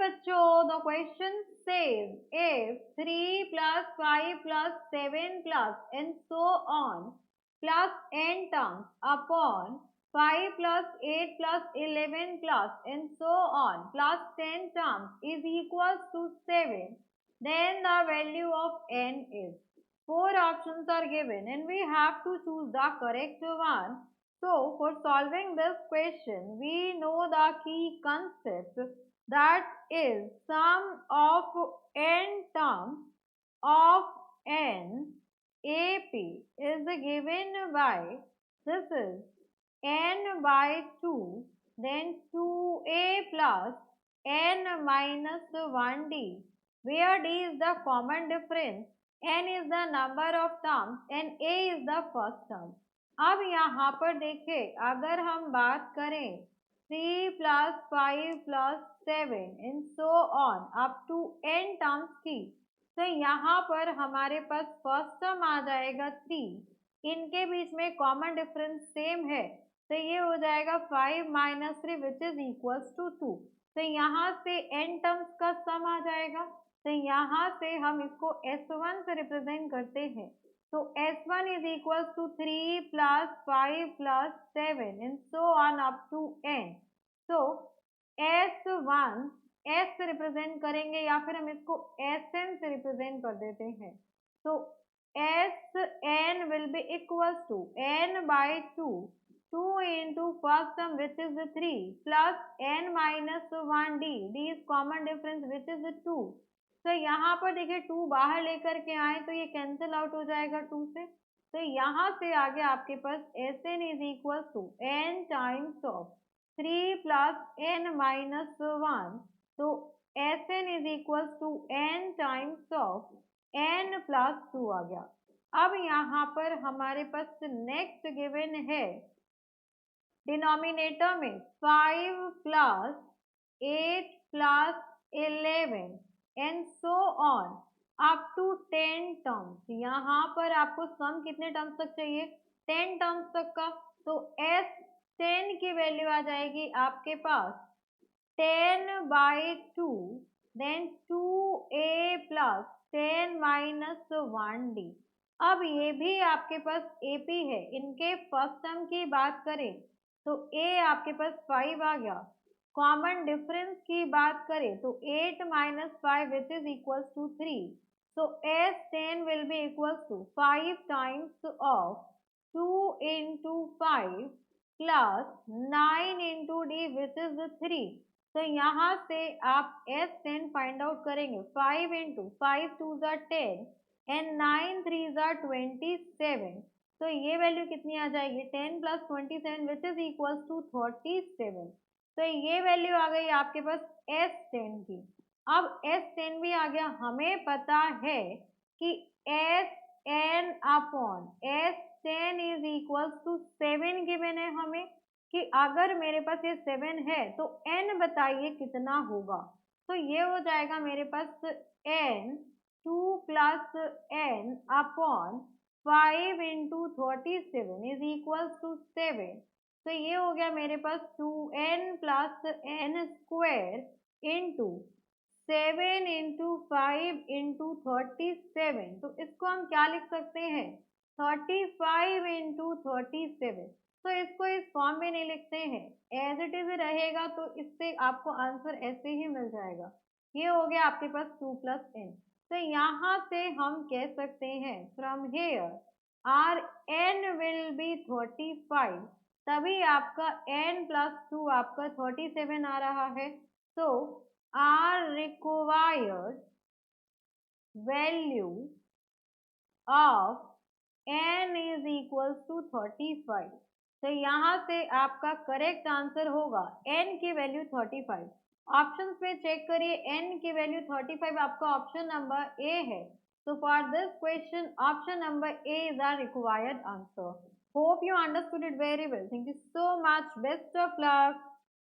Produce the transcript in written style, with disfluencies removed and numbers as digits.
बच्चों, the question says if 3 plus 5 plus 7 plus and so on plus n terms upon 5 plus 8 plus 11 plus and so on plus 10 terms is equals to 7, then the value of n is. Four options are given and we have to choose the correct one. So for solving this question, we know the key concept, that is sum of n terms of n AP is given by, this is n by 2, then 2a plus n minus 1d, where d is the common difference, n is the number of terms and a is the first term. अब यहाँ पर देखिए, अगर हम बात करें 3 plus 5 plus 7 and so on up to n terms की, तो यहाँ पर हमारे पास फर्स्ट टर्म आ जाएगा 3, इनके बीच में कॉमन डिफरेंस सेम है, तो ये हो जाएगा 5 minus 3 which is equals to 2. तो यहाँ से n टर्म्स का सम आ जाएगा, तो यहाँ से हम इसको S1 से रिप्रेजेंट करते हैं, तो S1 is equals to 3 plus 5 plus 7 and so on up to n. तो S1 S से रिप्रेजेंट करेंगे या फिर हम इसको Sn से रिप्रेजेंट कर देते हैं, तो Sn will be equals to n by 2 into first term which is 3 plus n minus 1d, d is common difference which is 2. तो यहाँ पर देखिए 2 बाहर लेकर के आए तो ये कैंसिल आउट हो जाएगा 2 से, तो यहाँ से आगे आपके पास Sn is equal to n times of 3 plus n minus 1, तो Sn is equals to n times of n plus 2 आ गया. अब यहाँ पर हमारे पास नेक्स्ट गिवन है, डिनोमिनेटर में 5 plus 8 plus 11 and so on up to 10 terms. यहाँ पर आपको सम कितने टर्म्स तक चाहिए, 10 टर्म्स तक का, तो S10 की वैल्यू आ जाएगी आपके पास 10 by 2 then 2a plus 10 minus 1d. अब ये भी आपके पास AP है, इनके फर्स्ट टर्म की बात करें तो a आपके पास 5 आ गया, कॉमन डिफरेंस की बात करें तो 8 minus 5 which is equals to 3, so S10 will be equals to 5 times of 2 into 5 plus 9 into d which is 3. तो यहाँ से आप S10 फाइंड आउट करेंगे, 5 into 5 2s are 10 and 9 3s are 27, तो ये वैल्यू कितनी आ जाएगी 10 plus 27 which is equals to 37. तो ये वैल्यू आ गई आपके पास S10 की. अब S10 भी आ गया, हमें पता है कि Sn upon S10 is equals to 7 given है हमें, कि अगर मेरे पास ये 7 है तो n बताइए कितना होगा, तो ये हो जाएगा मेरे पास n 2 plus n upon 5 into 37 is equals to 7. तो ये हो गया मेरे पास 2n plus n square into 7 into 5 into 37, तो इसको हम क्या लिख सकते हैं 35 into 37. तो इसको इस फॉर्म में नहीं लिखते हैं, एज इट इज रहेगा, तो इससे आपको आंसर ऐसे ही मिल जाएगा. ये हो गया आपके पास 2 plus n. तो यहाँ से हम कह सकते हैं from here our n will be 35, तभी आपका n plus 2 आपका 37 आ रहा है. तो our required value of n is equals to 35. तो यहाँ से आपका करेक्ट आंसर होगा n की वैल्यू 35. ऑप्शंस में चेक करिए, n की वैल्यू 35 आपका ऑप्शन नंबर ए है. So for this question, option number A is our required answer. Hope you understood it very well. Thank you so much. Best of luck.